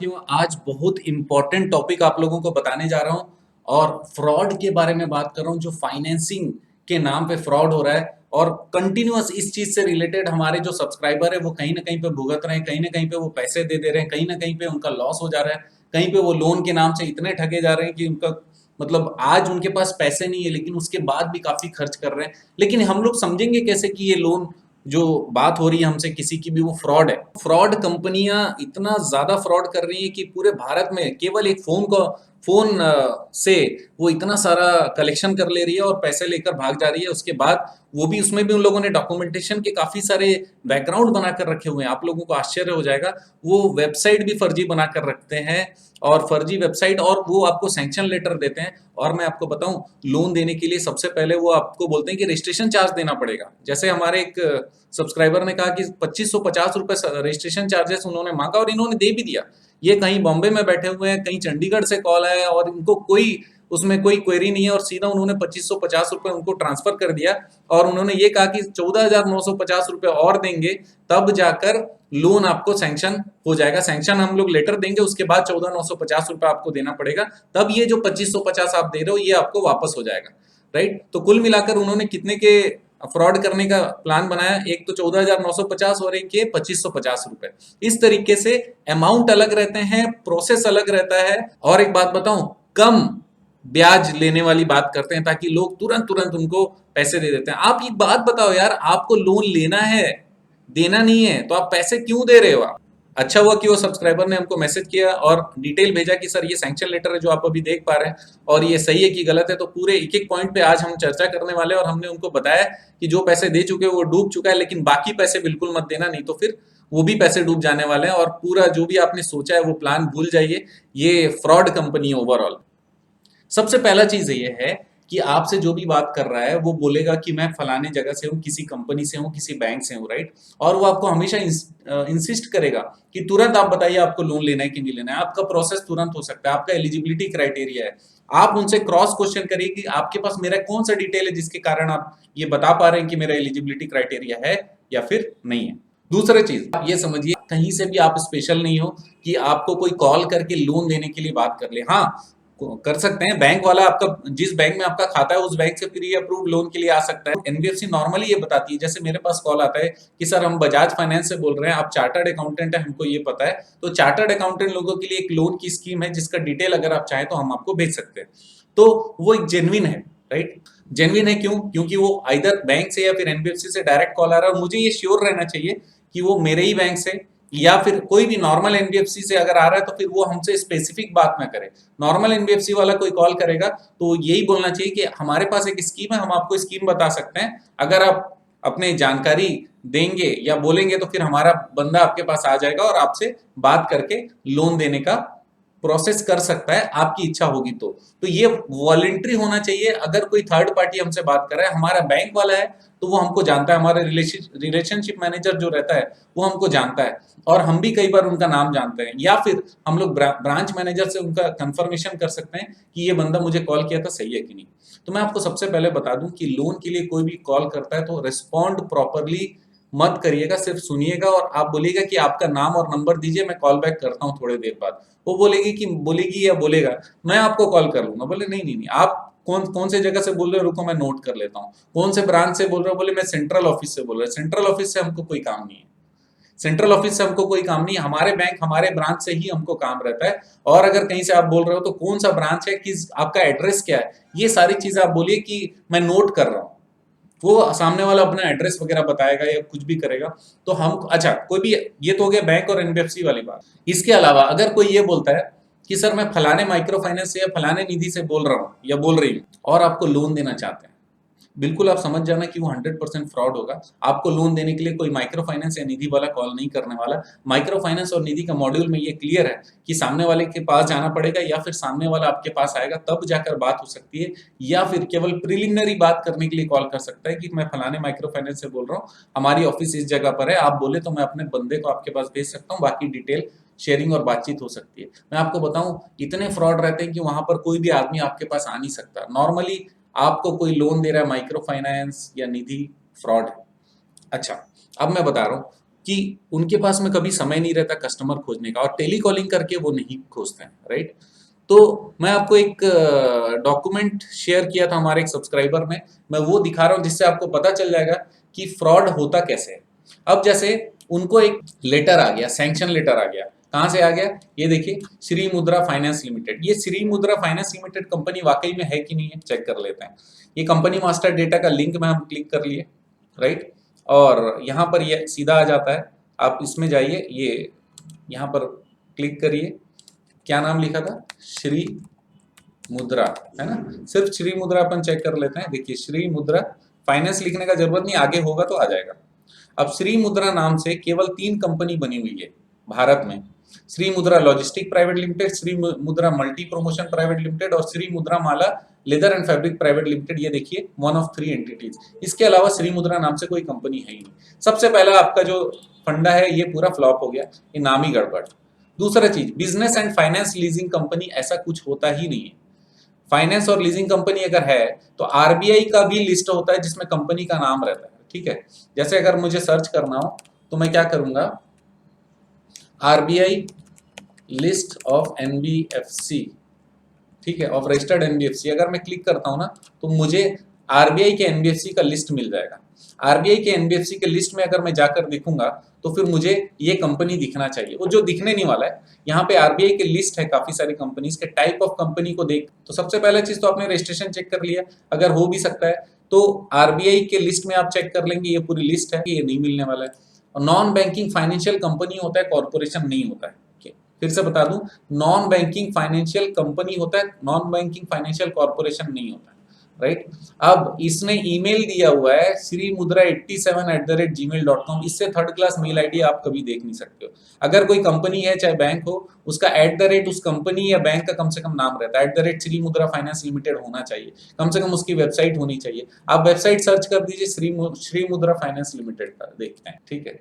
साथियों, आज बहुत इंपॉर्टेंट टॉपिक आप लोगों को बताने जा रहा हूं और फ्रॉड के बारे में बात कर रहा हूं। जो फाइनेंसिंग के नाम पे फ्रॉड हो रहा है और कंटिन्यूअस इस चीज से रिलेटेड हमारे जो सब्सक्राइबर है वो कहीं ना कहीं पे भुगत रहे हैं, कहीं ना कहीं पे वो पैसे दे दे रहे हैं, कहीं ना कहीं पे उनका लॉस हो जा रहा है, कहीं पे वो लोन के नाम से इतने ठगे जा रहे हैं कि उनका मतलब आज उनके पास पैसे नहीं है लेकिन उसके बाद भी काफी खर्च कर रहे हैं। लेकिन हम लोग समझेंगे कैसे कि ये लोन जो बात हो रही है हमसे किसी की भी, वो फ्रॉड है। फ्रॉड कंपनियां इतना ज्यादा फ्रॉड कर रही हैं कि पूरे भारत में केवल एक फोन से वो इतना सारा कलेक्शन कर ले रही है और पैसे लेकर भाग जा रही है। उसके बाद वो भी, उसमें भी उन लोगों ने डॉक्यूमेंटेशन के काफी सारे बैकग्राउंड बनाकर रखे हुए हैं। आप लोगों को आश्चर्य हो जाएगा, वो वेबसाइट भी फर्जी बनाकर रखते हैं और फर्जी वेबसाइट, और वो आपको सैंक्शन लेटर देते हैं। और मैं आपको बताऊं, लोन देने के लिए सबसे पहले वो आपको बोलते हैं कि रजिस्ट्रेशन चार्ज देना पड़ेगा। जैसे हमारे एक सब्सक्राइबर ने कहा कि 2550 रुपए रजिस्ट्रेशन चार्जेस उन्होंने मांगा और इन्होंने दे भी दिया। ये कहीं बॉम्बे में बैठे हुए हैं, कहीं चंडीगढ़ से कॉल आया और इनको कोई उसमें कोई क्वेरी नहीं है और सीधा उन्होंने 2550 रुपए उनको ट्रांसफर कर दिया और उन्होंने ये कहा कि 14,950 रुपए और देंगे तब जाकर लोन आपको सैंक्शन हो जाएगा। सैंक्शन हम लोग लेटर देंगे, उसके बाद 14,950 रुपए आपको देना पड़ेगा, तब ये जो 2550 आप दे रहे हो ये आपको वापस हो जाएगा। राइट? तो कुल मिलाकर उन्होंने कितने के फ्रॉड करने का प्लान बनाया? एक तो 14,950 और एक ये 2550 रुपए। इस तरीके से अमाउंट अलग रहते हैं, प्रोसेस अलग रहता है। और एक बात बताऊं, कम ब्याज लेने वाली बात करते हैं ताकि लोग तुरंत तुरंत उनको पैसे दे देते हैं। आप एक बात बताओ यार, आपको लोन लेना है, देना नहीं है, तो आप पैसे क्यों दे रहे हो? आप, अच्छा हुआ कि वो सब्सक्राइबर ने हमको मैसेज किया और डिटेल भेजा कि सर ये सैंक्शन लेटर है जो आप अभी देख पा रहे हैं और ये सही है कि गलत है। तो पूरे एक एक पॉइंट पे आज हम चर्चा करने वाले हैं और हमने उनको बताया कि जो पैसे दे चुके हैं वो डूब चुका है, लेकिन बाकी पैसे बिल्कुल मत देना, नहीं तो फिर वो भी पैसे डूब जाने वाले हैं और पूरा जो भी आपने सोचा है वो प्लान भूल जाइए। ये फ्रॉड कंपनी है ओवरऑल। सबसे पहला चीज ये है कि आपसे जो भी बात कर रहा है वो बोलेगा कि मैं फलाने जगह से हूँ, किसी कंपनी से हूँ, किसी बैंक से हूँ। राइट? और वो आपको हमेशा इंसिस्ट करेगा कि तुरंत आप बताइए आपको लोन लेना है कि नहीं लेना है। आपका प्रोसेस तुरंत हो सकता है, आपका एलिजिबिलिटी क्राइटेरिया है। आप उनसे क्रॉस क्वेश्चन करिए कि आपके पास मेरा कौन सा डिटेल है जिसके कारण आप ये बता पा रहे हैं कि मेरा एलिजिबिलिटी क्राइटेरिया है या फिर नहीं है। दूसरी चीज आप ये समझिए, कहीं से भी आप स्पेशल नहीं हो कि आपको कोई कॉल करके लोन देने के लिए बात कर ले। हाँ, कर सकते हैं, बैंक वाला आपका जिस बैंक में आपका खाता है उस बैंक से प्री अप्रूव्ड लोन के लिए आ सकता है। एनबीएफसी नॉर्मली ये बताती है, जैसे मेरे पास कॉल आता है कि सर हम बजाज फाइनेंस से बोल रहे हैं, आप चार्टर्ड अकाउंटेंट है, हमको ये पता है, तो चार्टर्ड अकाउंटेंट लोगों के लिए एक लोन की स्कीम है जिसका डिटेल अगर आप चाहें तो हम आपको भेज सकते हैं। तो वो एक जेन्युइन है। राइट? जेन्युइन है क्यों? क्योंकि वो आइदर बैंक से या फिर एनबीएफसी से डायरेक्ट कॉल आ रहा है और मुझे ये श्योर रहना चाहिए कि वो मेरे ही बैंक से या फिर कोई भी नॉर्मल एनबीएफसी से अगर आ रहा है तो फिर वो हमसे स्पेसिफिक बात ना करे। नॉर्मल एनबीएफसी वाला कोई कॉल करेगा तो यही बोलना चाहिए कि हमारे पास एक स्कीम है, हम आपको स्कीम बता सकते हैं, अगर आप अपने जानकारी देंगे या बोलेंगे तो फिर हमारा बंदा आपके पास आ जाएगा और आपसे बात करके लोन देने का प्रोसेस कर सकता है, आपकी इच्छा होगी तो ये वॉलेंट्री होना चाहिए। अगर कोई थर्ड पार्टी हमसे बात कर रहा है, हमारा बैंक वाला है तो वो हमको जानता है, हमारे रिलेशनशिप मैनेजर जो रहता है वो हमको जानता है और हम भी कई बार उनका नाम जानते हैं, या फिर हम लोग ब्रांच मैनेजर से उनका कंफर्मेशन कर सकते हैं कि ये बंदा मुझे कॉल किया था, सही है कि नहीं। तो मैं आपको सबसे पहले बता दूं कि लोन के लिए कोई भी कॉल करता है तो रिस्पॉन्ड प्रॉपरली मत करिएगा, सिर्फ सुनिएगा और आप बोलिएगा कि आपका नाम और नंबर दीजिए, मैं कॉल बैक करता हूँ थोड़ी देर बाद। वो बोलेगी या बोलेगा मैं आपको कॉल कर लूंगा। बोले नहीं नहीं नहीं, आप कौन कौन से जगह से बोल रहे हो, रुको मैं नोट कर लेता हूँ। कौन से ब्रांच से बोल रहे हो? बोले मैं सेंट्रल ऑफिस से बोल रहा हूँ। सेंट्रल ऑफिस से हमको कोई काम नहीं है, सेंट्रल ऑफिस से हमको कोई काम नहीं है, हमारे बैंक हमारे ब्रांच से ही हमको काम रहता है। और अगर कहीं से आप बोल रहे हो तो कौन सा ब्रांच है, किस आपका एड्रेस क्या है, ये सारी चीजें आप बोलिए कि मैं नोट कर रहा हूँ। वो सामने वाला अपना एड्रेस वगैरह बताएगा या कुछ भी करेगा तो हम, अच्छा कोई भी, ये तो हो गया बैंक और एनबीएफसी वाली बात। इसके अलावा अगर कोई ये बोलता है कि सर मैं फलाने माइक्रो फाइनेंस से या फलाने निधि से बोल रहा हूँ या बोल रही हूँ और आपको लोन देना चाहते हैं, बिल्कुल आप समझ जाना कि वो 100% फ्रॉड होगा। आपको लोन देने के लिए कोई माइक्रो फाइनेंस या निधि वाला कॉल नहीं करने वाला। माइक्रो फाइनेंस और निधि का मॉड्यूल में ये क्लियर है कि सामने वाले के पास जाना पड़ेगा या फिर सामने वाला आपके पास आएगा तब जाकर बात हो सकती है, या फिर केवल प्रिलिमिनरी बात करने के लिए कॉल कर सकता है कि मैं फलाने माइक्रो फाइनेंस से बोल रहा हूँ, हमारी ऑफिस इस जगह पर है, आप बोले तो मैं अपने बंदे को आपके पास भेज सकता हूँ, बाकी डिटेल शेयरिंग और बातचीत हो सकती है। मैं आपको बताऊं, इतने फ्रॉड रहते हैं कि वहां पर कोई भी आदमी आपके पास आ नहीं सकता। नॉर्मली आपको कोई लोन दे रहा है माइक्रो फाइनेंस या निधि, फ्रॉड है। अच्छा, अब मैं बता रहा हूँ, कि उनके पास में कभी समय नहीं रहता कस्टमर खोजने का, और टेली कॉलिंग करके वो नहीं खोजते हैं, राइट। तो मैं आपको एक डॉक्यूमेंट शेयर किया था हमारे एक सब्सक्राइबर ने, मैं वो दिखा रहा हूँ जिससे आपको पता चल जाएगा कि फ्रॉड होता कैसे है। अब जैसे उनको एक लेटर आ गया, सैंक्शन लेटर आ गया, कहाँ से आ गया, ये देखिए, श्री मुद्रा फाइनेंस लिमिटेड। ये Shri Mudra finance limited company वाकई में है कि नहीं है, चेक कर लेते हैं। ये कंपनी मास्टर डेटा का लिंक में हम क्लिक कर लिए, राइट, और यहाँ पर ये सीधा आ जाता है। आप इसमें जाइए, ये यहाँ पर क्लिक करिए, क्या नाम लिखा था, श्री मुद्रा, है ना, सिर्फ श्री मुद्रा अपन चेक कर लेते हैं। देखिए, श्री मुद्रा फाइनेंस लिखने का जरूरत नहीं, आगे होगा तो आ जाएगा। अब श्री मुद्रा नाम से केवल 3 कंपनी बनी हुई है भारत में, श्री मुद्रा लॉजिस्टिक प्राइवेट लिमिटेड, श्री मुद्रा मल्टी प्रमोशन प्राइवेट लिमिटेड और Shri Mudra Mala leather and fabric private limited. ये देखिए, 1 ऑफ 3 एंटिटीज। इसके अलावा श्री मुद्रा नाम से कोई कंपनी है ही नहीं। सबसे पहला आपका जो फंडा है ये पूरा फ्लॉप हो गया, ये नाम ही गड़बड़। दूसरा चीज, business and finance leasing company, ऐसा कुछ होता ही नहीं है। फाइनेंस और लीजिंग कंपनी अगर है तो आरबीआई का भी लिस्ट होता है जिसमें कंपनी का नाम रहता है, ठीक है। जैसे अगर मुझे सर्च करना हो तो मैं क्या करूंगा, आरबीआई लिस्ट ऑफ एनबीएफसी, ठीक है, ऑफ रजिस्टर्ड एनबीएफसी। अगर मैं क्लिक करता हूं ना तो मुझे आरबीआई के एनबीएफसी का लिस्ट मिल जाएगा। आरबीआई के एनबीएफसी के लिस्ट में अगर मैं जाकर देखूंगा तो फिर मुझे ये कंपनी दिखना चाहिए, वो जो दिखने नहीं वाला है। यहाँ पे आरबीआई के लिस्ट है काफी सारी कंपनीज के, टाइप ऑफ कंपनी को देख तो सबसे पहला चीज तो आपने रजिस्ट्रेशन चेक कर लिया, अगर हो भी सकता है तो आरबीआई के लिस्ट में आप चेक कर लेंगे, ये पूरी लिस्ट है, ये नहीं मिलने वाला है। और नॉन बैंकिंग फाइनेंशियल कंपनी होता है, कॉर्पोरेशन नहीं होता है। फिर से बता दूं, नॉन बैंकिंग फाइनेंशियल कंपनी होता है, नॉन बैंकिंग फाइनेंशियल कॉर्पोरेशन नहीं होता है, राइट। अब इसने ईमेल दिया हुआ है sriMudra87@gmail.com, इससे थर्ड क्लास मेल आईडी आप कभी देख नहीं सकते हो। अगर कोई कंपनी है चाहे बैंक हो, उसका @ उस कंपनी या बैंक का कम से कम नाम रहता है, @श्री मुद्रा फाइनेंस लिमिटेड होना चाहिए, कम से कम उसकी वेबसाइट होनी चाहिए। आप वेबसाइट सर्च कर दीजिए श्री मुद्रा फाइनेंस लिमिटेड का, देखते हैं, ठीक है।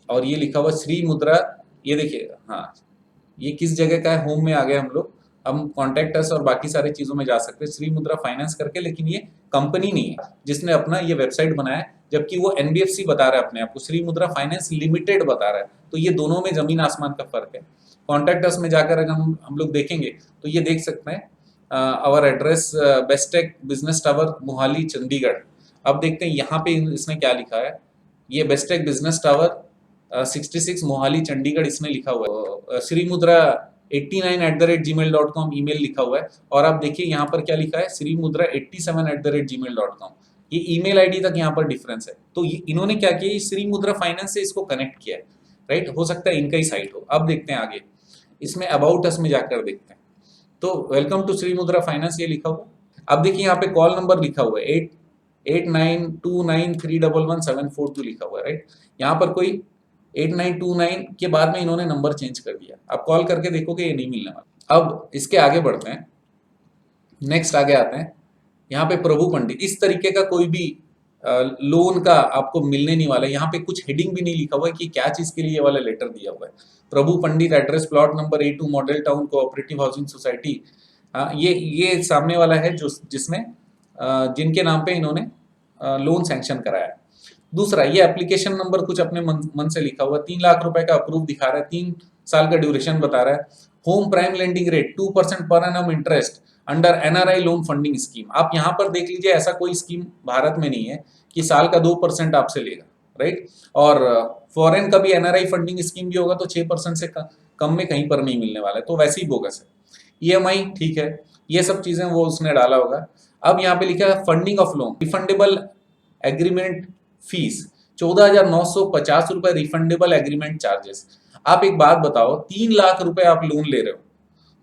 और ये लिखा हुआ श्री मुद्रा, ये देखिए, हाँ, ये किस जगह का है, होम में आ गए हम लोग। हम कॉन्टैक्ट अस और बाकी सारी चीजों में जा सकते हैं श्री मुद्रा फाइनेंस करके, लेकिन ये कंपनी नहीं है जिसने अपना ये वेबसाइट बनाया है, जबकि वो एनबीएफसी बता रहा है अपने आप को, श्री मुद्रा फाइनेंस लिमिटेड बता रहा है। तो ये दोनों में जमीन आसमान का फर्क है। कॉन्टैक्ट अस में जाकर अगर हम लोग देखेंगे तो ये देख सकते हैं, our address Bestech business tower Mohali Chandigarh. अब देखते हैं यहाँ पे इसने क्या लिखा है, ये Bestech business tower 66 Mohali Chandigarh इसने लिखा हुआ है। श्री मुद्रा 89@gmail.com ईमेल लिखा हुआ है, और आप देखिए यहाँ पर क्या लिखा है, श्री मुद्रा 87@gmail.com। ये ईमेल आईडी तक यहाँ पर डिफरेंस है। तो इन्होंने क्या किया, श्री मुद्रा फाइनेंस से इसको कनेक्ट किया है, राइट। हो सकता है इनका ही साइट हो। अब देखते हैं आगे, इसमें अबाउट अस में जाकर देखते हैं तो welcome to Shri Mudra finance ये लिखा हुआ। अब देखिए यहाँ पे कॉल नंबर लिखा हुआ है 889293111742 लिखा हुआ है, राइट। यहाँ पर कोई 8929 के बाद में इन्होंने नंबर चेंज कर दिया। आप कॉल करके देखोगे ये नहीं मिलने वाला। अब इसके आगे बढ़ते हैं, नेक्स्ट आगे आते हैं। यहाँ पे प्रभु पंडित, इस तरीके का कोई भी लोन का आपको मिलने नहीं वाला है। यहाँ पे कुछ हेडिंग भी नहीं लिखा हुआ है कि क्या चीज के लिए ये वाला लेटर दिया हुआ है। Prabhu Pandit, address plot number A2 model town cooperative housing society. ये सामने वाला है जो जिसमें जिनके नाम पे इन्होंने लोन सैंक्शन कराया है। दूसरा, ये एप्लीकेशन नंबर कुछ अपने मन से लिखा हुआ, 3 लाख रुपए का अप्रूव दिखा रहा है, 3 साल का ड्यूरेशन बता रहा है। Home prime lending rate 2% per annum interest under NRI loan funding scheme. आप यहाँ पर देख लीजिए, ऐसा कोई स्कीम भारत में नहीं है कि साल का 2% आपसे लेगा, राइट। और फॉरेन का भी एनआरआई फंडिंग स्कीम भी होगा तो 6% से कम में कहीं पर नहीं मिलने वाला है, तो वैसे ही बोगस है। ईएमआई ठीक है, ये सब चीजें वो उसने डाला होगा। अब यहाँ पे लिखा है funding of loan refundable agreement fees 14,950 रुपए रिफंडेबल एग्रीमेंट चार्जेस। आप एक बात बताओ, 3 लाख रुपए आप लोन ले रहे हो,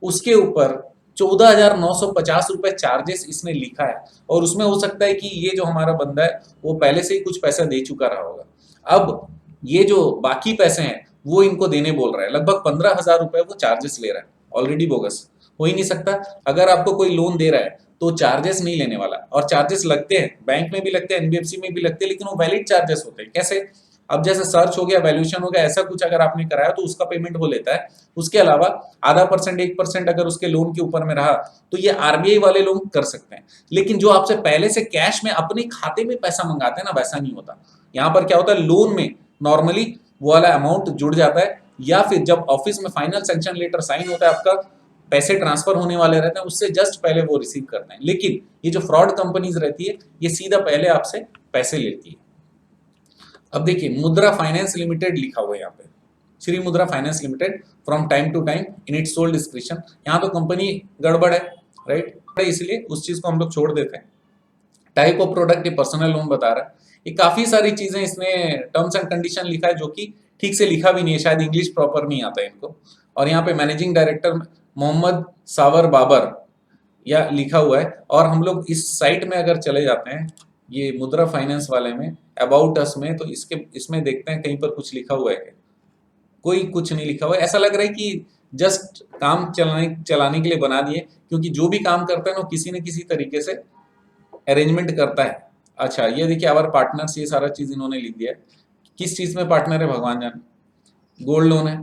उसके ऊपर 14,950 रुपए चार्जेस इसने लिखा है, और उसमें हो सकता है कि ये जो हमारा बंदा है वो पहले से ही कुछ पैसा दे चुका रहा होगा। अब ये जो बाकी पैसे हैं वो इनको देने बोल रहा है, लगभग 15,000 रुपए वो चार्जेस ले रहा है, ऑलरेडी बोगस। हो ही नहीं सकता। अगर आपको कोई लोन दे रहा है तो चार्जेस नहीं लेने वाला, और चार्जेस लगते हैं, बैंक में भी लगते हैं, एनबीएफसी में भी लगते हैं, लेकिन वो वैलिड चार्जेस होते हैं। कैसे? अब जैसे सर्च हो गया, वैल्यूएशन हो गया, ऐसा कुछ अगर आपने कराया तो उसका पेमेंट वो लेता है। उसके अलावा आधा % 1% अगर उसके लोन के ऊपर में रहा तो ये आरबीआई वाले लोग कर सकते हैं। लेकिन जो आपसे पहले से कैश में अपने खाते में पैसा मंगाते हैं ना, वैसा नहीं होता। यहाँ पर क्या होता है, लोन में नॉर्मली वो वाला अमाउंट जुड़ जाता है, या फिर जब ऑफिस में फाइनल सैंक्शन लेटर साइन होता है, आपका पैसे ट्रांसफर होने वाले रहते हैं, उससे जस्ट पहले वो रिसीव करते हैं। लेकिन ये जो फ्रॉड कंपनीज रहती है, ये सीधा पहले आपसे पैसे लेती है। अब देखिए, मुद्रा फाइनेंस लिमिटेड लिखा हुआ है यहाँ पे, Shri Mudra finance limited from time to time in its sole description. यहाँ तो कंपनी गड़बड़ है, राइट, इसलिए उस चीज को हम लोग छोड़ देते हैं। टाइप ऑफ प्रोडक्ट ये पर्सनल लोन बता रहा है। ये काफी सारी चीजें इसमें टर्म्स एंड कंडीशन लिखा है, जो कि ठीक से लिखा भी नहीं है, शायद इंग्लिश प्रॉपर नहीं आता है इनको। और यहाँ पे मैनेजिंग डायरेक्टर मोहम्मद सावर बाबर या लिखा हुआ है। और हम लोग इस साइट में अगर चले जाते हैं, ये मुद्रा फाइनेंस वाले में, अबाउट अस में, तो इसमें देखते हैं कहीं पर कुछ लिखा हुआ है। कोई कुछ नहीं लिखा हुआ है। ऐसा लग रहा है कि जस्ट काम चलाने के लिए बना दिए, क्योंकि जो भी काम करता है ना, किसी न किसी तरीके से अरेंजमेंट करता है। अच्छा, ये देखिए, आवर पार्टनर्स, ये सारा चीज इन्होंने लिख दिया है। किस चीज में पार्टनर है भगवान जाने। गोल्ड लोन है,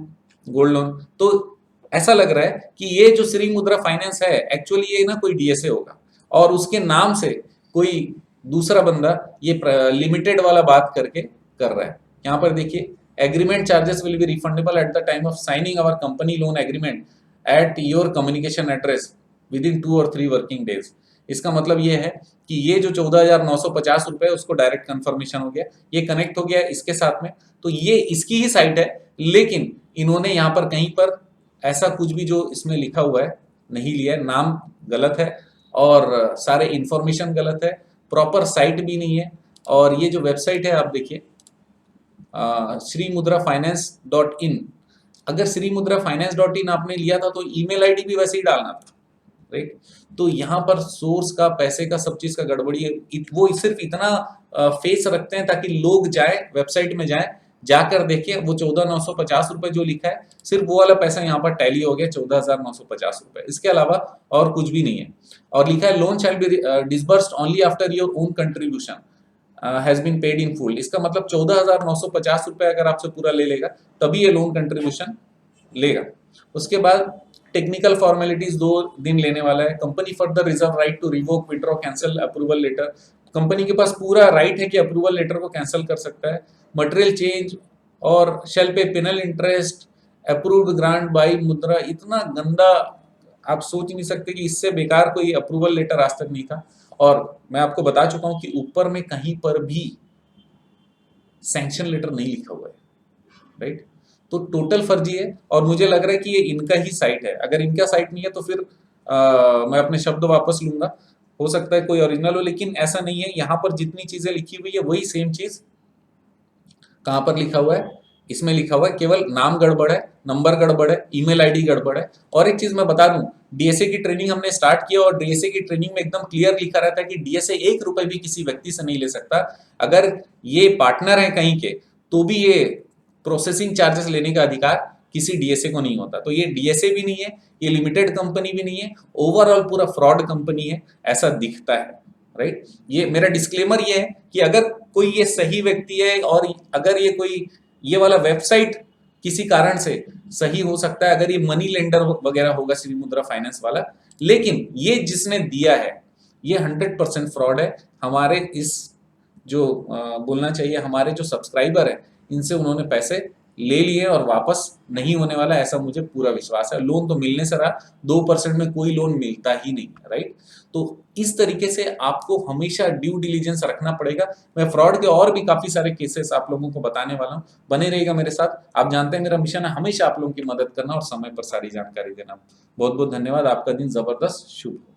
गोल्ड लोन। तो ऐसा लग रहा है कि ये जो श्री मुद्रा फाइनेंस है, एक्चुअली ये ना कोई डीएसए होगा, और उसके नाम से कोई दूसरा बंदा ये लिमिटेड वाला बात करके कर रहा है। यहाँ पर देखिए, agreement charges will be refundable at the time of signing our company loan agreement at your communication address with in 2 और 3 वर्किंग डेज। इसका मतलब ये है कि ये जो 14,950 रुपए है, उसको डायरेक्ट कंफर्मेशन हो गया, ये कनेक्ट हो गया इसके साथ में। तो ये इसकी ही साइट है, लेकिन इन्होंने यहाँ पर कहीं पर ऐसा कुछ भी जो इसमें लिखा हुआ है नहीं लिया है। नाम गलत है और सारे इंफॉर्मेशन गलत है, प्रॉपर साइट भी नहीं है। और ये जो वेबसाइट है, आप देखिए, श्री मुद्रा फाइनेंस .in। अगर श्री मुद्रा फाइनेंस .in आपने लिया था, तो ईमेल आईडी भी वैसे ही डालना था, राइट। तो यहाँ पर सोर्स का, पैसे का, सब चीज का गड़बड़ी है। वो सिर्फ इतना फेस रखते हैं ताकि लोग जाए, वेबसाइट में जाए, जाकर देखें। वो 14,950 रुपए जो लिखा है, सिर्फ वो वाला पैसा यहाँ पर टैली हो गया, 14,950 रुपए। इसके अलावा और कुछ भी नहीं है। और लिखा है loan shall be disbursed only after your own contribution has been paid in full. इसका मतलब 14,950 रुपए अगर आपसे पूरा ले लेगा, तभी ये लोन कंट्रीब्यूशन लेगा। उसके बाद टेक्निकल फॉर्मेलिटीज 2 दिन लेने वाला है। Company further reserve right to revoke, withdraw, cancel approval letter. Company के पास पूरा राइट है कि अप्रूवल लेटर को कैंसिल कर सकता है। मटेरियल चेंज और shall pay penal interest, approved grant by Mudra. इतना गंदा, आप सोच नहीं सकते कि इससे बेकार कोई अप्रूवल लेटर आज तक नहीं था। और मैं आपको बता चुका हूं कि ऊपर में कहीं पर भी सैंक्शन लेटर नहीं लिखा हुआ है, राइट। तो टोटल फर्जी है, और मुझे लग रहा है कि ये इनका ही साइट है। अगर इनका साइट नहीं है, तो फिर मैं अपने शब्द वापस लूंगा। हो सकता है कोई ओरिजिनल हो, लेकिन ऐसा नहीं है। यहाँ पर जितनी चीजें लिखी हुई है, वही सेम चीज कहाँ पर लिखा हुआ है, इसमें लिखा हुआ है। केवल नाम गड़बड़ है, नंबर गड़बड़ है, ईमेल आईडी गड़बड़ है। और एक चीज मैं बता दूं, डीएसए की ट्रेनिंग हमने स्टार्ट किया, और डीएसए की ट्रेनिंग में एकदम क्लियर लिखा रहता है कि डीएसए 1 रुपए भी किसी व्यक्ति से नहीं ले सकता। अगर ये पार्टनर है कहीं के, तो भी ये प्रोसेसिंग चार्जेस लेने का अधिकार किसी डीएसए को नहीं होता। तो ये डीएसए भी नहीं है, ये लिमिटेड कंपनी भी नहीं है, ओवरऑल पूरा फ्रॉड कंपनी है, ऐसा दिखता है, राइट। ये मेरा डिस्क्लेमर ये है कि अगर कोई ये सही व्यक्ति है, और अगर ये कोई ये वाला वेबसाइट किसी कारण से सही हो सकता है, अगर ये मनी लेंडर वगैरह होगा श्री मुद्रा फाइनेंस वाला, लेकिन ये जिसने दिया है, ये 100% फ्रॉड है। हमारे इस जो बोलना चाहिए, हमारे जो सब्सक्राइबर है, इनसे उन्होंने पैसे ले लिए और वापस नहीं होने वाला, ऐसा मुझे पूरा विश्वास है। लोन तो मिलने से रहा, 2% में कोई लोन मिलता ही नहीं, राइट। तो इस तरीके से आपको हमेशा ड्यू डिलीजेंस रखना पड़ेगा। मैं फ्रॉड के और भी काफी सारे केसेस आप लोगों को बताने वाला हूँ, बने रहिएगा मेरे साथ। आप जानते हैं मेरा मिशन है हमेशा आप लोगों की मदद करना और समय पर सारी जानकारी देना। बहुत बहुत धन्यवाद। आपका दिन जबरदस्त शुभ हो।